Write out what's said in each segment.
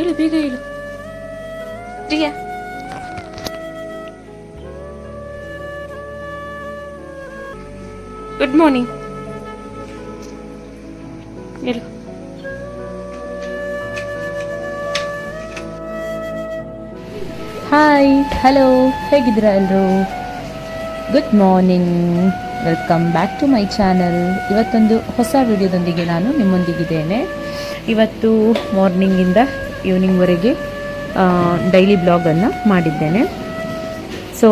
ಹೇಳು ಬೇಗ ಹೇಳು ಪ್ರಿಯಾ. ಗುಡ್ ಮಾರ್ನಿಂಗ್ ಹೇಳು. ಹಾಯ್, ಹಲೋ, ಹೇಗಿದ್ದೀರಾ ಎಲ್ಲರೂ? Good morning, welcome back to my channel. ಇವತ್ತೊಂದು ಹೊಸ ವಿಡಿಯೋದೊಂದಿಗೆ ನಾನು ನಿಮ್ಮೊಂದಿಗಿದ್ದೇನೆ. ಇವತ್ತು ಮಾರ್ನಿಂಗಿಂದ ಈವ್ನಿಂಗ್ವರೆಗೆ ಡೈಲಿ ಬ್ಲಾಗನ್ನು ಮಾಡಿದ್ದೇನೆ. ಸೊ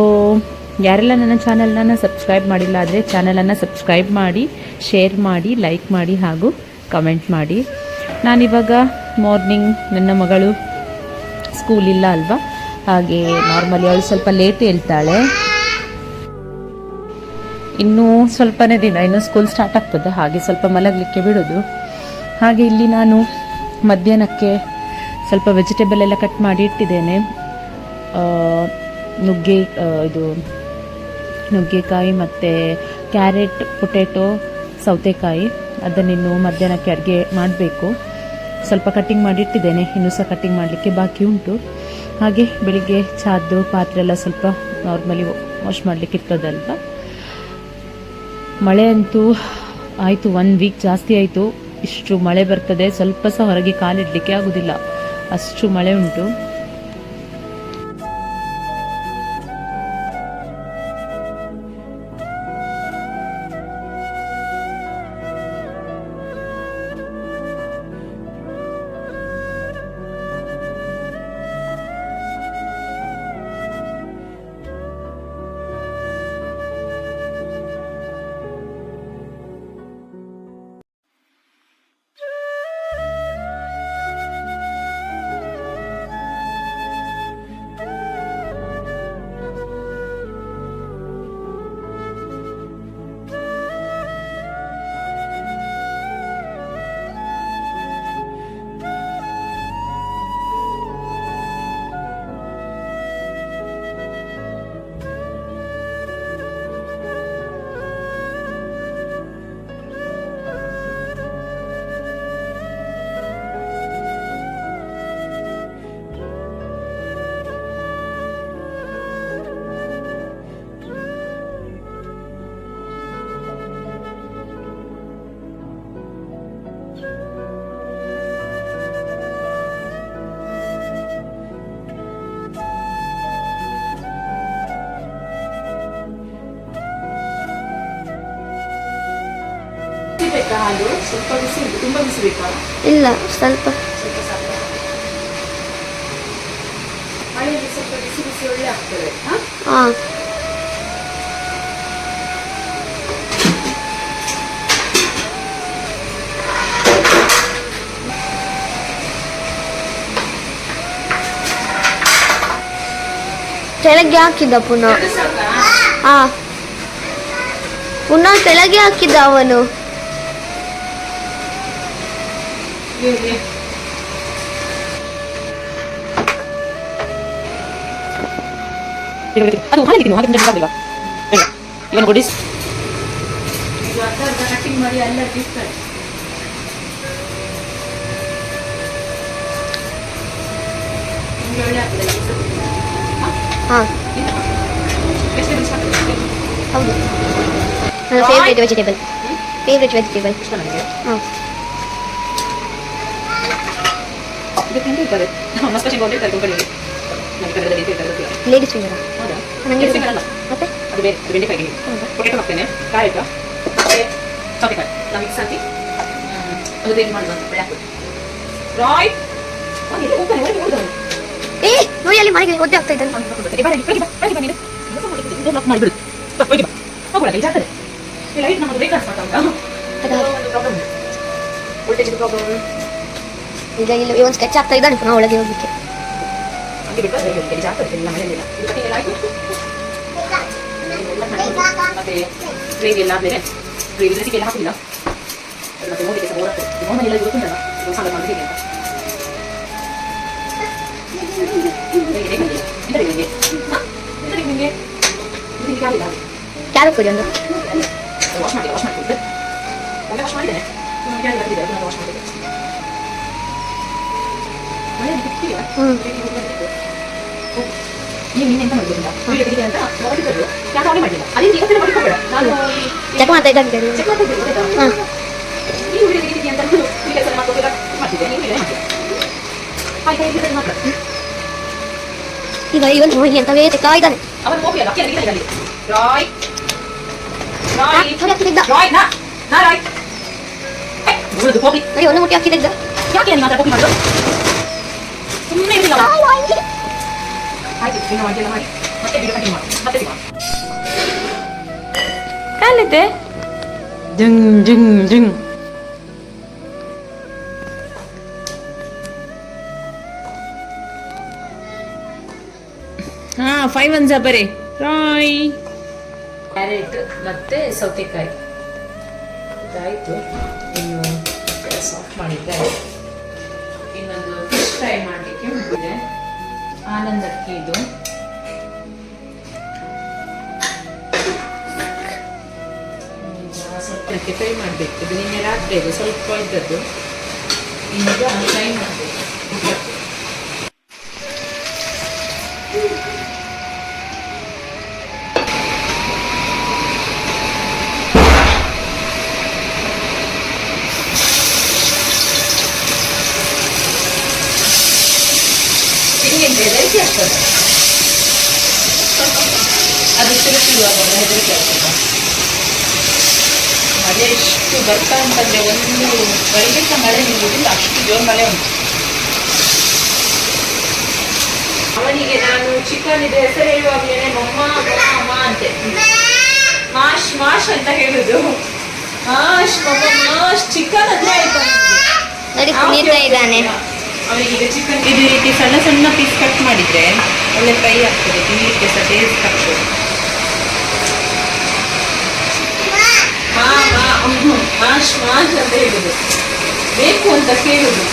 ಯಾರೆಲ್ಲ ನನ್ನ ಚಾನಲನ್ನು ಸಬ್ಸ್ಕ್ರೈಬ್ ಮಾಡಿಲ್ಲ ಆದರೆ ಚಾನಲನ್ನು ಸಬ್ಸ್ಕ್ರೈಬ್ ಮಾಡಿ, ಶೇರ್ ಮಾಡಿ, ಲೈಕ್ ಮಾಡಿ ಹಾಗೂ ಕಮೆಂಟ್ ಮಾಡಿ. ನಾನಿವಾಗ ಮಾರ್ನಿಂಗ್, ನನ್ನ ಮಗಳು ಸ್ಕೂಲ್ ಇಲ್ಲ ಅಲ್ವಾ, ಹಾಗೆ ನಾರ್ಮಲಿ ಅವಳು ಸ್ವಲ್ಪ ಲೇಟ್ ಹೇಳ್ತಾಳೆ. ಇನ್ನೂ ಸ್ವಲ್ಪನೇ ದಿನ, ಇನ್ನು ಸ್ಕೂಲ್ ಸ್ಟಾರ್ಟ್ ಆಗ್ತದೆ, ಹಾಗೆ ಸ್ವಲ್ಪ ಮಲಗಲಿಕ್ಕೆ ಬಿಡೋದು. ಹಾಗೆ ಇಲ್ಲಿ ನಾನು ಮಧ್ಯಾಹ್ನಕ್ಕೆ ಸ್ವಲ್ಪ ವೆಜಿಟೇಬಲ್ ಎಲ್ಲ ಕಟ್ ಮಾಡಿ ಇಟ್ಟಿದ್ದೇನೆ. ನುಗ್ಗೆಕಾಯಿ ಮತ್ತು ಕ್ಯಾರೆಟ್, ಪೊಟೆಟೊ, ಸೌತೆಕಾಯಿ, ಅದನ್ನಿನ್ನು ಮಧ್ಯಾಹ್ನಕ್ಕೆ ಅಡುಗೆ ಮಾಡಬೇಕು. ಸ್ವಲ್ಪ ಕಟ್ಟಿಂಗ್ ಮಾಡಿ ಇಟ್ಟಿದ್ದೇನೆ, ಇನ್ನೂ ಸಹ ಕಟ್ಟಿಂಗ್ ಮಾಡಲಿಕ್ಕೆ ಬಾಕಿ ಉಂಟು. ಹಾಗೆ ಬೆಳಿಗ್ಗೆ ಚಾದ್ದು ಪಾತ್ರೆ ಎಲ್ಲ ಸ್ವಲ್ಪ ನಾರ್ಮಲಿ ವಾಶ್ ಮಾಡಲಿಕ್ಕೆ ಇರ್ತದಲ್ವ. ಮಳೆ ಅಂತೂ ಆಯಿತು, 1 ವೀಕ್ ಜಾಸ್ತಿ ಆಯಿತು. ಇಷ್ಟು ಮಳೆ ಬರ್ತದೆ, ಸ್ವಲ್ಪ ಸಹ ಹೊರಗೆ ಕಾಲಿಡಲಿಕ್ಕೆ ಆಗೋದಿಲ್ಲ, ಅಷ್ಟು ಮಳೆ ಉಂಟು. ಹಾಲು ಸ್ವಲ್ಪ ಬಿಸಿ, ತುಂಬಾ ಬಿಸಿ ಬೇಕಾ? ಇಲ್ಲ, ಸ್ವಲ್ಪ ಮಳೆಯಲ್ಲಿ ಸ್ವಲ್ಪ ಬಿಸಿ ಬಿಸಿ ಒಳ್ಳೆ ಆಗ್ತದೆ. ತೆಳಗೆ ಹಾಕಿದ್ದ ಪುನಃ. ಪುನಃ ತೆಳಗೆ ಹಾಕಿದ್ದ ಅವನು. ಅದು ಹಾಗೆ ಇವನು ಕೊಡಿಸ್ ಕಟ್ಟಿಂಗ್ ಮಾಡಿ ಎಲ್ಲ ಇರ್ತಾರೆ. ಹೌದು, ನನ್ನ ಫೇವ್ರೇಟ್ ವೆಜಿಟೇಬಲ್. ಹಾಂ, ಲೇಡೀಸ್ ಫಿಂಗರ್. ನನಗೆ ಮತ್ತೆ ಅದು ಬೇರೆ ಬೆಂಡೆಕಾಯಿ, ಪೊಟೆಟೊ ಹಾಕ್ತೇನೆ, ಕ್ಯಾರೆಟ್ ಮತ್ತೆ ಸೌತೆಕಾಯಿ ಎಲ್ಲ ಮಿಕ್ಸ್ ಹಾಕಿ ಅದು ಬೇಗ ಮಾಡುವಂತ. ರಾಯ್ ನೋಡಿ, ಅಲ್ಲಿ ಮನೆಗೆ ಒದ್ದೆ ಆಗ್ತಾ ಇದ್ದಾನೆ. ಮಾಡಿಬಿಡು. ಲೈಟ್ ನಮ್ಮದು ಬೇಕಾ ವೋಲ್ಟೇಜ್ ಪ್ರಾಬ್ಲಮ್. ಈಗ ಇಲ್ಲಿ ಒಂದು ಸ್ಕೆಚ್ ಆಗ್ತಾ ಇದ್ದಾನೆ ಪುನಃ ಒಳಗೆ ಹೋಗ್ಲಿಕ್ಕೆ. ಮತ್ತೆ ಗ್ರೇವಿ ಎಲ್ಲ ಆದ್ಮೇಲೆ ಗ್ರೇವಿ ರೆಸಿಪಿ ಎಲ್ಲ ಹಾಕಿಲ್ಲ, ಮತ್ತೆ ನೋಡಿಗೆ ಸಹ ಬೋರ್ ಆಗ್ತದೆ. ನಾರ್ಮಲ್ ಎಲ್ಲ ಗೊತ್ತುಂಟಲ್ಲ ಸಾಂಬಾರು ಮಾಡೋದು ಹೇಗೆ ಅಂತ. ಕ್ಯಾರೆಟ್ ಕೊಡಿ ಒಂದು. ವಾಶ್ ಮಾಡಿ ಒಳ್ಳೆ ವಾಶ್ ಮಾಡಿದ್ದೇನೆ. ವಾಶ್ ಮಾಡಿದೆ. ಮಳೆ ಬಿಟ್ಟಿಲ್ಲ. ಹ್ಮ್. ನೀವು ಇನ್ನೆಂತ ಮಾಡ್ಬೋದಿಲ್ಲ ವಿಡಿಯೋ ತೆಗಿತೆ ಅಂತ ನೋಡಿದ್ರು ಯಾಕೆ ಆನ್ ಮಾಡಿಲ್ಲ ಅದೇ ಇವತ್ತು ಮಾಡಿಕೊಬೇಡ ನಾನು ಚೆಕ್ ಮಾಡ್ತಾ ಇದ್ದಾಗಿದ್ದಾರೆ ಚೆಕ್ ಮಾಡ್ತಿದ್ದೆ ಗೊತ್ತಾಯ್ತಾ ಹಾಂ ನೀವು ವಿಡಿಯೋ ತೆಗಿತೀನಿ ಅಂತ ಈ ಕೆಲಸ ಮಾಡ್ಕೋಬೇಕ ಮಾಡ್ತಿದ್ದೆ ನೀವು ವಿಡಿಯೋ ಮಾಡ್ತೀರಾ ಆಯ್ತಾ ಇಲ್ಲಿ ಮಾತ್ರ ಈಗ ಇವನು ಹೋಗಿ ಅಂತವೇ ಕಾಯ್ದಾನೆ ಅವನು ಹೋಗಿ ಅಲ್ಲ ಕೆಳಗೆ ಇಲ್ಲಿ ರಾಯ್ ರಾಯ್ ನೋಡಿ ಹಾಕಿದ್ದ ರಾಯ್ ನಾ ರಾಯ್ ನೋಡುದು ಹೋಗಿ ನೋಡಿ ಒಂದು ಮುಟ್ಟಿ ಹಾಕಿದ್ದ ಯಾಕೆ ನೀನು ಮಾತ್ರ ಹೋಗಿ ಮಾಡೋದು ಸುಮ್ಮನೆ ಇರಲಿಲ್ಲ ಆಯ್ತು ಇನ್ನು ಮಾಡಿ ಎಲ್ಲ ಮಾಡಿ ಮತ್ತೆ ವಿಡಿಯೋ ಕಂಟಿನ್ಯೂ ಮಾಡಿ ಮತ್ತೆ ಸಿಗೋಣ ಎಲ್ಲಿದೆ ಜಿಂಗ್ ಜಿಂಗ್ ಜಿಂಗ್ ಹಾ 5 1 ಬರೀ ರಾಯ್ ಕ್ಯಾರೆಟ್ ಮತ್ತೆ ಸೌತೆಕಾಯಿ ಇದಾಯಿತು ಇನ್ನು ಗ್ಯಾಸ್ ಆಫ್ ಮಾಡಿದ್ದೆ ಇನ್ನೊಂದು ಫಿಶ್ ಫ್ರೈ ಮಾಡಲಿಕ್ಕೆ ಇದೆ ಆನಂದ್ ಅಕ್ಕಿ ಇದು ಸ್ವಲ್ಪ ಫ್ರೈ ಮಾಡಬೇಕು ಇದು ನಿನ್ನೆ ರಾತ್ರಿ ಇದು ಸ್ವಲ್ಪ ಇದ್ದದ್ದು ಈಗ ಫ್ರೈ ಮಾಡಬೇಕು ಹೆದರಿಕೆ ಆಗ್ತದೆ ಅದು ತಿರುಗಿರುವಾಗ ಹೆದರಿಕೆ ಆಗ್ತದೆ ಮಳೆ ಎಷ್ಟು ಬರ್ತಾ ಉಂಟಂದ್ರೆ ಒಂದು ಗಡಿಗೆ ಮಳೆ ನಿಲ್ಲುವುದಿಲ್ಲ ಅಷ್ಟು ಜೋರು ಮಳೆ ಉಂಟು ಅವನಿಗೆ ನಾನು ಚಿಕನ್ ಇದು ಹೆಸರು ಹೇಳುವಾಗಲೇ ಮಮ್ಮ ಮಮ್ಮ ಅಂತೆ ಮಾಶ್ ಮಾಶ್ ಅಂತ ಹೇಳುದು ಮಾಶ್ ಮಮ್ಮ ಮಾಶ್ ಚಿಕನ್ ಅಂದ್ರೆ ಆಯ್ತು ನೋಡಿ ಕುಣಿತಾ ಇದ್ದಾನೆ ಅವನಿಗೆ ಈಗ ಚಿಕನ್ ಇದು ರೀತಿ ಸಣ್ಣ ಸಣ್ಣ ಪೀಸ್ ಕಟ್ ಮಾಡಿದ್ರೆ ಒಳ್ಳೆ ಫ್ರೈ ಆಗ್ತದೆ ತಿನ್ನಲಿಕ್ಕೆ ಸಹ ಟೇಸ್ಟ್ ಆಗ್ತದೆ ಮಾಶ್ ಮಾಶ್ ಅಂತ ಹೇಳುದು ಬೇಕು ಅಂತ ಕೇಳುದು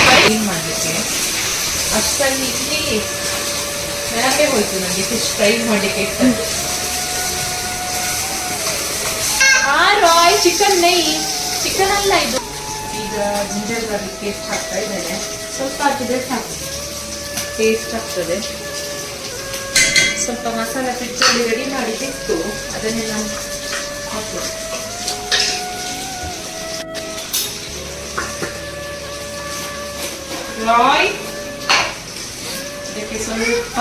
ಫ್ರೈ ಮಾಡಲಿಕ್ಕೆ ಅಷ್ಟಲ್ಲಿ ಇಲ್ಲಿ ನೆನಪೇ ಹೋಯ್ತು ನನಗೆ ಫಿಶ್ ಫ್ರೈ ಮಾಡಲಿಕ್ಕೆ ಇರ್ತದೆ ರಾಯ್ ಚಿಕನ್ ನೈ ಚಿಕನ್ ಅಲ್ಲ ಇದು ಈಗ ಜಿಂಜರ್ ಗಾರ್ಲಿಕ್ ಪೇಸ್ಟ್ ಹಾಕ್ತಾ ಇದ್ದೇನೆ ಸ್ವಲ್ಪ ಹಾಕಿದ್ರೆ ಸಾಕು ಟೇಸ್ಟ್ ಆಗ್ತದೆ ಸ್ವಲ್ಪ ಮಸಾಲ ಫ್ರಿಡ್ಜಲ್ಲಿ ರೆಡಿ ಮಾಡಿಟ್ಟಿತ್ತು ಅದನ್ನೆಲ್ಲ ಹಾಕೋದು ರಾಯ್ ಇದಕ್ಕೆ ಸ್ವಲ್ಪ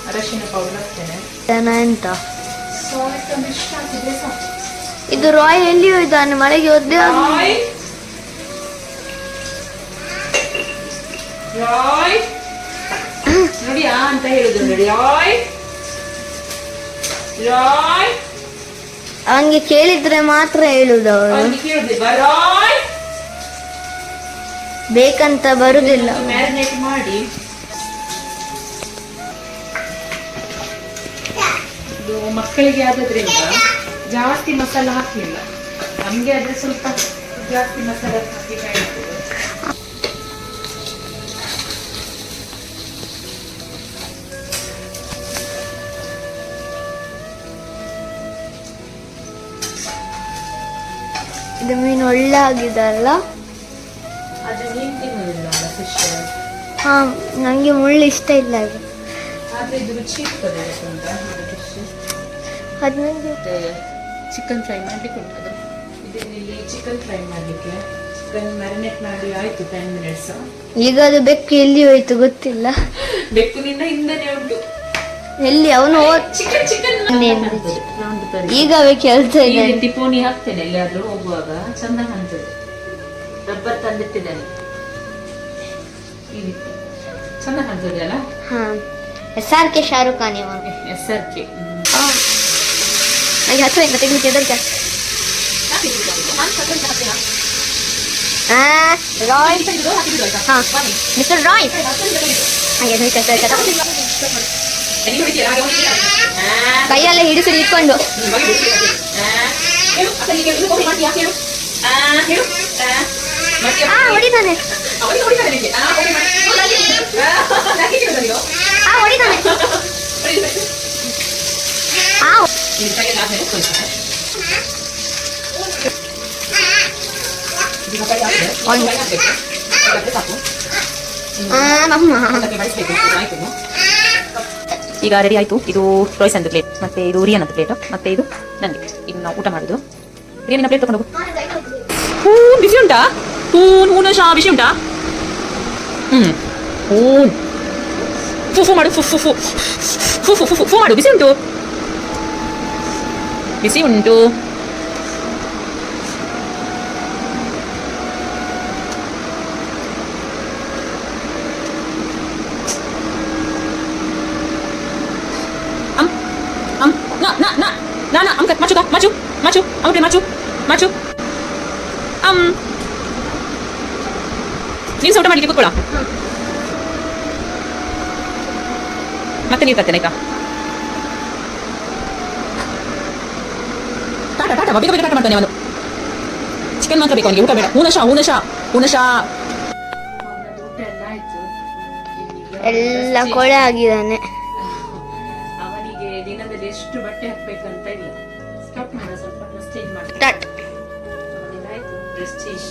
ಅರಶಿನ ಪೌಡರ್ ಹಾಕ್ತೇನೆ ಎಂತ ಸಾಲ್ಟ್ ಮಿಕ್ಸ್ ಹಾಕಿದ್ರೆ ಸಾಕು ಇದು ರಾಯ್ ಎಲ್ಲಿಯೂ ಇದ್ದಾನೆ ಮಳೆಗೆ ಒದ್ದೆ ರಾಯ್ ರಾಯ್ ನೋಡಿ ಅಂತ ಹೇಳುದು ನೋಡಿ ರಾಯ್ ರಾಯ್ ಅವನಿಗೆ ಕೇಳಿದ್ರೆ ಮಾತ್ರ ಹೇಳುದು ಅವರು ಅವನಿಗೆ ಕೇಳುದು ರಾಯ್ ಬೇಕಂತ ಬರುದಿಲ್ಲ ಮ್ಯಾರಿನೇಟ್ ಮಾಡಿ ಇದು ಮಕ್ಕಳಿಗೆ ಆದ್ರಿಂದ ಜಾಸ್ತಿ ಮಸಾಲ ಹಾಕಲಿಲ್ಲ ನಮಗೆ ಆದ್ರೆ ಸ್ವಲ್ಪ ಜಾಸ್ತಿ ಮಸಾಲ ಹಾಕಿ ಕಾಯ್ತದೆ ಇದು ಮೀನು ಒಳ್ಳೆ ಆಗಿದೆ ಅಲ್ಲ ಅದು ನೀನು ತಿನ್ನುವುದಿಲ್ಲ ಅಲ್ಲ ಫಿಶ್ ಹಾ ನಂಗೆ ಮುಳ್ಳು ಇಷ್ಟ ಇಲ್ಲ ಅದು ಆದ್ರೆ ಇದು ರುಚಿ ಇರ್ತದೆ ಅಂತ ಫಿಶ್ ಅದು ನಂಗೆ ಚಿಕನ್ ಫ್ರೈ ಮಾಡಲಿಕ್ಕೆ ಉಂಟು ಇಲ್ಲಿ ಚಿಕನ್ ಫ್ರೈ ಮಾಡಲಿಕ್ಕೆ ಚಿಕನ್ ಮ್ಯಾರಿನೇಟ್ ಮಾಡಿ ಆಯಿತು 10 ಮಿನಿಟ್ಸ್ ಈಗ ಅದು ಬೆಕ್ಕು ಎಲ್ಲಿ ಹೋಯ್ತು ಗೊತ್ತಿಲ್ಲ ಬೆಕ್ಕು ನಿನ್ನ ಹಿಂದೆನೇ ಉಂಟು ಎಲ್ಲಿ ಅವನು ಚಿಕನ್ ಚಿಕನ್ ಈಗ ಅವೆ ಕೆಲಸ ಈ ಇದೆ ರೀತಿ ಪೋಣಿ ಹಾಕ್ತೇನೆ ಎಲ್ಲಿಯಾದ್ರೂ ಹೋಗುವಾಗ ಚಂದ ಕಾಣ್ತದೆ ರಬ್ಬರ್ ತಂದಿಟ್ಟಿದ್ದೇನೆ ಈ ರೀತಿ ಚಂದ ಕಾಣ್ತದೆ ಅಲ್ಲ ಹಾ SRK ಶಾರುಖ್ ಖಾನ್ ಇವ SRK ನನಗೆ ಹತ್ತು ಇಂದ ತೆಗಿಲಿಕ್ಕೆ ಹೆದರಿಕೆ ರಾಯ್ ಹಾ ಮಿಸ್ಟರ್ ರಾಯ್ ಹಾಗೆ ಹೆದರಿಕೆ ಕೈಯೆಲ್ಲ ಹಿಡಿಸಿ ಇಟ್ಕೊಂಡು ಹೊಡಿತಾನೆ ಹೊಡಿತಾನೆ ಈಗ ರೆಡಿ ಆಯ್ತು. ಇದು ರೋಯ್ಸ್ ಅಂದು ಪ್ಲೇಟ್, ಮತ್ತೆ ಇದು ರಿಯನ್ ಅಂತ ಪ್ಲೇಟ್, ಮತ್ತೆ ಇದು ನನಗೆ. ಈಗ ನಾವು ಊಟ ಮಾಡುದು. ರಿಯನಿನ ಪ್ಲೇಟ್ ತಗೊಂಡು ಹೋಗು. ಬಿಸಿ ಉಂಟಾ? ಹೂನ ಶಾ ಬಿಸಿ ಉಂಟಾ? ಫು ಮಾಡು, ಫು ಫು ಫು ಫು ಫು ಫು ಫು ಮಾಡು. ಬಿಸಿ ಉಂಟು, ಬಿಸಿ ಉಂಟು. angkat maju angkat maju ನೀನು ಊಟ ಮಾಡ್ಲಿಕ್ಕೆ ಕೂತ್ಕೊಳ್ಳ. ಮತ್ತೆ ನೀರು ತರ್ತೇನೆ ಆಯ್ತಾ? ಟಾಟ ಬೇಗ ಬೇಗ ಟಾಟ ಮಾಡ್ತಾನೆ ಅವನು. ಚಿಕನ್ ಮಾತ್ರ ಬೇಕು ಅವನಿಗೆ, ಊಟ ಬೇಡ. ಹೂನಶಾ ಎಲ್ಲ ಕೊಳೆ ಆಗಿದ್ದಾನೆ. ಅವನಿಗೆ ದಿನದಲ್ಲಿ ಎಷ್ಟು ಬಟ್ಟೆ ಹಾಕ್ಬೇಕಂತ ಇಲ್ಲ. ಸ್ಟಾಪ್ ಮಾಡ, ಸ್ವಲ್ಪ ಚೇಂಜ್ ಮಾಡಿ. ಡ್ರೆಸ್ ಚೇಂಜ್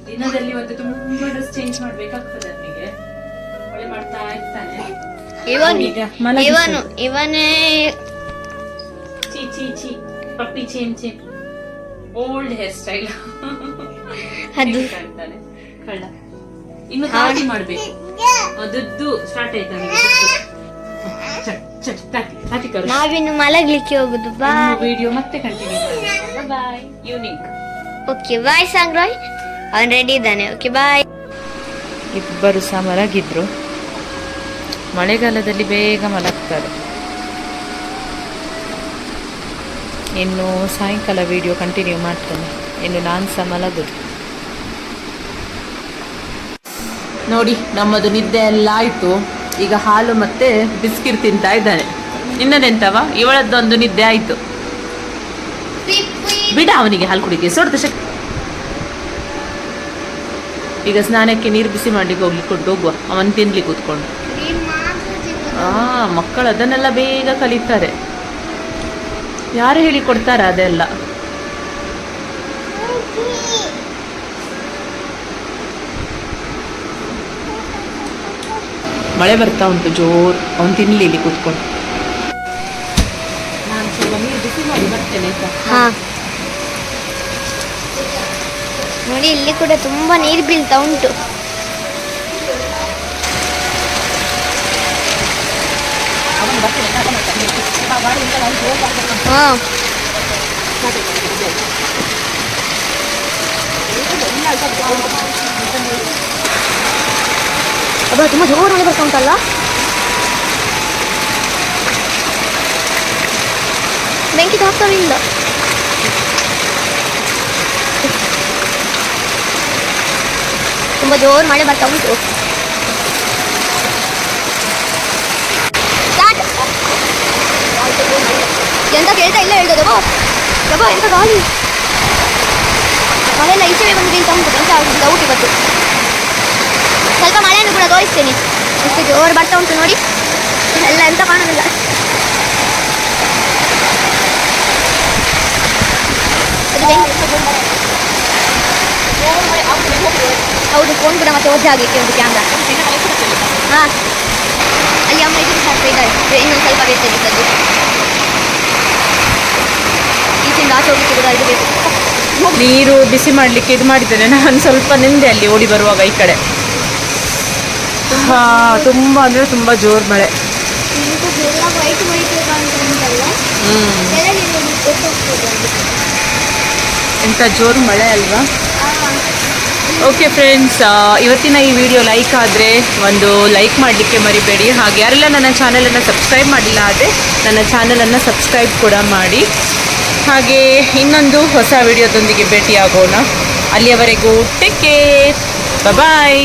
ದಿನದಲ್ಲಿ ಒಂದು ತುಂಬಾ ಡ್ರೆಸ್ ಚೇಂಜ್ ಮಾಡ್ಬೇಕಾಗ್ತದೆ ಅವನಿಗೆ. ಒಳ್ಳೆ ಮಾಡ್ತಾ ಇರ್ತಾನೆ ಇವನೇ. ಚೀ ಪಪ್ಪಿ ಚೇಮ್ ಓಲ್ಡ್ ಹೇರ್ ಸ್ಟೈಲ್ ಅದು ಕಳ್ಳ. ಇನ್ನು ತಾಟಿ ಮಾಡ್ಬೇಕು. ಅದದ್ದು ಸ್ಟಾರ್ಟ್ ಆಯ್ತು ಅವನಿಗೆ. ನಾವಿನ್ನು ಮಲಗ್ಲಿಕ್ಕೆ ಹೋಗುದು. ಬಾಯ್. ವಿಡಿಯೋ ಮತ್ತೆ ಕಂಟಿನ್ಯೂ ಮಾಡೋಣ. ಬಾಯ್. ಈವ್ನಿಂಗ್. ಓಕೆ ಬಾಯ್ ಸಾಂಗ್ರಾಯ್. ಅವನ್ ರೆಡಿ ಇದ್ದಾನೆ. Okay bye. ಇಬ್ಬರು ಸಹ ಮಲಗಿದ್ರು. ಮಳೆಗಾಲದಲ್ಲಿ ಬೇಗ ಮಲಗ್ತಾರೆ. ಇನ್ನು ಸಾಯಂಕಾಲ ವಿಡಿಯೋ ಕಂಟಿನ್ಯೂ ಮಾಡ್ತೇನೆ. ಇನ್ನು ನಾನು ಸಹ ಮಲಗುದು. ನೋಡಿ, ನಮ್ಮದು ನಿದ್ದೆ ಎಲ್ಲ ಆಯಿತು. ಈಗ ಹಾಲು ಮತ್ತೆ ಬಿಸ್ಕಿಟ್ ತಿಂತಾ ಇದ್ದಾನೆ. ಇನ್ನದೆಂತವ, ಇವಳದ್ದೊಂದು ನಿದ್ದೆ ಆಯಿತು. ಬಿಡ ಅವನಿಗೆ ಹಾಲು ಕುಡಿಕೆ ಸೊಡ್ತ ಶಕ್ತಿ. ಈಗ ಸ್ನಾನಕ್ಕೆ ನೀರು ಬಿಸಿ ಮಾಡ್ಲಿಕ್ಕೆ ಹೋಗ್ಲಿಕ್ಕೆ ಹೋಗುವ. ಅವನು ತಿನ್ಲಿಕ್ಕೆ ಕೂತ್ಕೊಂಡು. ಮಕ್ಕಳು ಅದನ್ನೆಲ್ಲ ಬೇಗ ಕಲಿತಾರೆ. ಯಾರು ಹೇಳಿಕೊಡ್ತಾರ ಅದೆಲ್ಲ? ಮಳೆ ಬರ್ತಾ ಉಂಟು ಜೋರ್. ಅವನು ತಿನ್ಲಿ ಇಲ್ಲಿ ಕೂತ್ಕೊಂಡು. ನಾನು ಸ್ವಲ್ಪ ನೀರು ಬಿಸಿ ಮಾಡಿ ಬರ್ತೇನೆ ಆಯ್ತಾ? ನೋಡಿ, ಇಲ್ಲಿ ಕೂಡ ತುಂಬಾ ನೀರು ಬೀಳ್ತಾ ಉಂಟು. ತುಂಬಾ ಜೋರು ಮಳೆ ಬರ್ತಾ ಉಂಟಲ್ಲ. ಬೆಂಕಿ ಹಾಕ್ತಾವಿಲ್ಲ. ತುಂಬಾ ಜೋರು ಮಳೆ ಬರ್ತಾ ಉಂಟು. ಎಂತ ಕೇಳ್ತಾ ಇಲ್ಲ ಹೇಳ್ದದು. ಪ್ರಭಾ ಎಂತ ಗಾಳಿ. ಮಳೆಲ್ಲ ಈಚೆ ಬಂದು ಬೀಳ್ತಾ ಉಂಟು. ಎಂತ ಡೌಟ್ ಇವತ್ತು. ಸ್ವಲ್ಪ ಮಳೆಯನ್ನು ಕೂಡ ತೋರಿಸ್ತೇನೆ. ಎಷ್ಟು ಜೋರು ಬರ್ತಾ ಉಂಟು ನೋಡಿ. ಎಲ್ಲ ಎಂತ ಕಾಣೋದಿಲ್ಲ. ಹೌದು, ಫೋನ್ ಕೂಡ ಮತ್ತೆ ಒಜ್ಜೆ ಆಗಲಿಕ್ಕೆ ಒಂದು ಕ್ಯಾಮ್ರಾ. ಅಲ್ಲಿ ಅಮ್ಮ ಇದು ಹಾಕ್ತಾ ಇದ್ದಾರೆ. ಇನ್ನೊಂದು ಸ್ವಲ್ಪ ಬೇಕಾಗಿದ್ದದ್ದು. ಈಚಿಂದ ಆಚೆ ಹೋಗ್ಲಿಕ್ಕೆ ಕೂಡ ಇದು ಬೇಕು. ನೀರು ಬಿಸಿ ಮಾಡ್ಲಿಕ್ಕೆ ಇದು ಮಾಡಿದ್ದೇನೆ. ನಾನು ಸ್ವಲ್ಪ ನಿಂದೆ ಅಲ್ಲಿ ಓಡಿ ಬರುವಾಗ ಈ ಕಡೆ. ತುಂಬಾ ಅಂದ್ರೆ ತುಂಬಾ ಜೋರ್ ಮಳೆ. ಎಂತ ಜೋರು ಮಳೆ ಅಲ್ವಾ? ಓಕೆ ಫ್ರೆಂಡ್ಸ್, ಇವತ್ತಿನ ಈ ವಿಡಿಯೋ ಲೈಕ್ ಆದರೆ ಒಂದು ಲೈಕ್ ಮಾಡಲಿಕ್ಕೆ ಮರಿಬೇಡಿ. ಹಾಗೆ ಯಾರೆಲ್ಲ ನನ್ನ ಚಾನಲನ್ನು ಸಬ್ಸ್ಕ್ರೈಬ್ ಮಾಡಿಲ್ಲ ಆದರೆ ನನ್ನ ಚಾನಲನ್ನು ಸಬ್ಸ್ಕ್ರೈಬ್ ಕೂಡ ಮಾಡಿ. ಹಾಗೆ ಇನ್ನೊಂದು ಹೊಸ ವಿಡಿಯೋದೊಂದಿಗೆ ಭೇಟಿಯಾಗೋಣ. ಅಲ್ಲಿಯವರೆಗೂ ಟೇಕ್ ಕೇರ್. ಬಾಯ್.